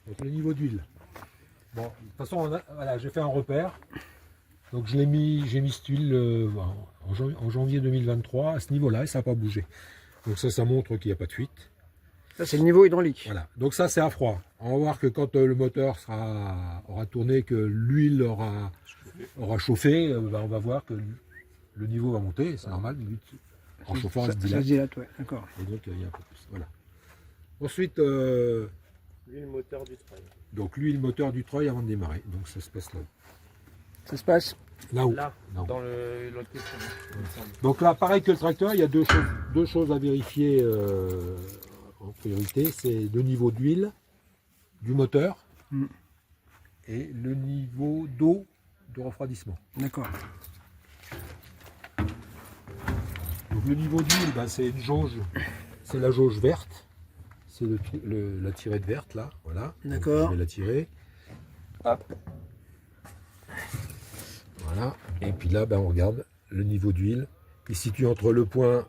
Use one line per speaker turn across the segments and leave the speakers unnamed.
Donc le niveau d'huile. Bon, de toute façon, voilà, j'ai fait un repère. Donc j'ai mis cette huile en janvier 2023 à ce niveau-là et ça n'a pas bougé. Donc ça montre qu'il n'y a pas de fuite.
Ça, c'est le niveau hydraulique.
Voilà. Donc ça, c'est à froid. On va voir que quand le moteur aura tourné, que l'huile aura chauffé, on va voir que le niveau va monter. C'est normal. En chauffant, ça se dilate.
Ça se dilate, ouais, d'accord.
Et donc il y a un peu plus. Voilà. Ensuite,
L'huile moteur du treuil.
donc l'huile moteur du treuil avant de démarrer. Donc ça se passe là.
Ça se passe
Là-haut.
Là,
Là-haut.
dans l'autre question.
Donc là, pareil que le tracteur, il y a deux choses à vérifier en priorité. C'est le niveau d'huile du moteur et le niveau d'eau de refroidissement.
D'accord.
Donc le niveau d'huile, ben, c'est une jauge, c'est la jauge verte. C'est la tirette verte là, voilà.
D'accord.
Je vais la tirer. Hop. Voilà. Et puis là, ben, on regarde le niveau d'huile. Il se situe entre le point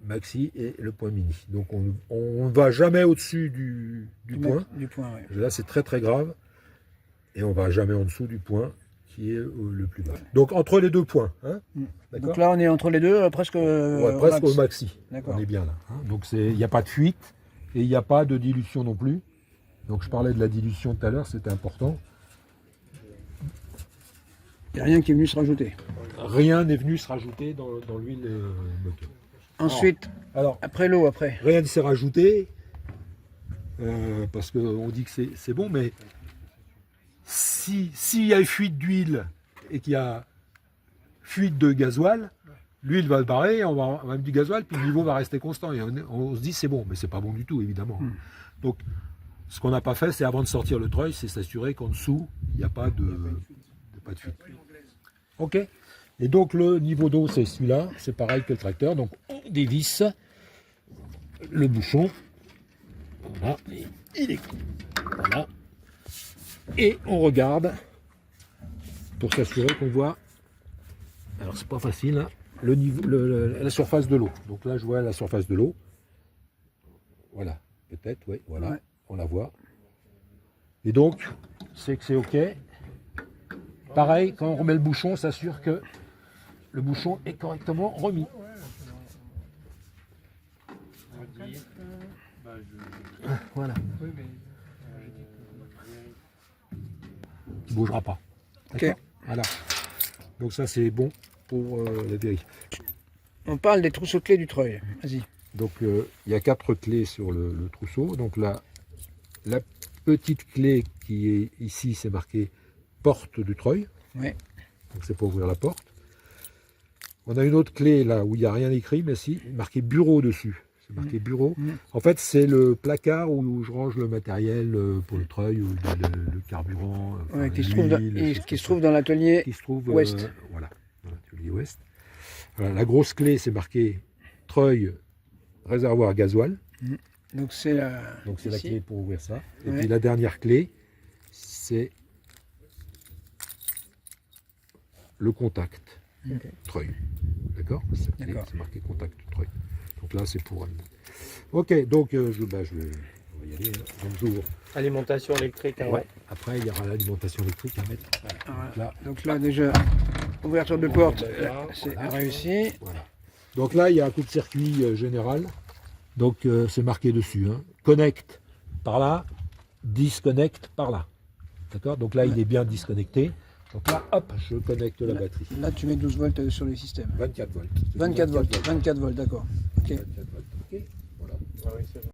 maxi et le point mini. Donc on ne va jamais au-dessus du point.
Du point, ouais.
Là, c'est très très grave. Et on ne va jamais en dessous du point qui est le plus bas. Donc entre les deux points. Hein,
Donc là, on est entre les deux, presque,
ouais, presque
max.
au maxi.
D'accord.
On est bien là. Hein. Donc il n'y a pas de fuite et il n'y a pas de dilution non plus. Donc je parlais de la dilution tout à l'heure, c'était important.
Il n'y a rien qui est venu se rajouter.
Rien n'est venu se rajouter dans l'huile moteur.
Ensuite,
Alors,
après l'eau, après.
rien ne s'est rajouté, parce qu'on dit que c'est bon, mais s'il y a fuite d'huile et qu'il y a fuite de gasoil, l'huile va barrer, on va mettre du gasoil, puis le niveau va rester constant. Et on se dit c'est bon, mais c'est pas bon du tout, évidemment. Donc, ce qu'on n'a pas fait, c'est avant de sortir le treuil, c'est s'assurer qu'en dessous, il n'y a pas de fuite. Ok. Et donc le niveau d'eau, c'est celui-là, c'est pareil que le tracteur. Donc on dévisse le bouchon. Voilà. Et il est voilà. Et on regarde pour s'assurer qu'on voit. Alors c'est pas facile, hein, le niveau, la surface de l'eau. Donc là je vois la surface de l'eau. Voilà, peut-être, oui, voilà, ouais. On la voit. Et donc, c'est que c'est ok. Pareil, quand on remet le bouchon, on s'assure que le bouchon est correctement remis. Voilà. Il ne bougera pas.
Ok.
Voilà. Donc ça c'est bon pour la vérif.
On parle des trousseaux de clés du treuil. Vas-y.
Donc il y a 4 clés sur le trousseau. Donc là, la petite clé qui est ici, c'est marqué porte du treuil.
Ouais.
Donc c'est pour ouvrir la porte. On a une autre clé là où il n'y a rien écrit, mais si, marqué bureau dessus. C'est marqué bureau. En fait, c'est le placard où je range le matériel pour le treuil, ou le carburant,
ouais, qui se trouve dans l'atelier ouest.
Voilà, dans l'atelier ouest. Voilà, la grosse clé, c'est marqué treuil, réservoir gasoil.
Donc c'est la
clé pour ouvrir ça. Et
ouais.
puis la dernière clé, c'est le contact treuil. D'accord. C'est marqué contact treuil. Donc là, c'est pour... Ok, donc on va y aller. Donc j'ouvre.
Alimentation électrique. Hein,
ouais. Après, il y aura l'alimentation électrique à mettre.
Voilà. Donc là, déjà, ouverture de porte, c'est réussi.
Voilà. Donc là, il y a un coup de circuit général. Donc c'est marqué dessus. Hein. Connect par là, disconnect par là. D'accord. Donc là, il est bien disconnecté. Donc là, hop, je connecte la batterie.
Là, tu mets 12 volts sur les systèmes.
24 volts.
24 volts, d'accord. Okay.
24 volts, ok. Voilà.
Ah oui, c'est bon.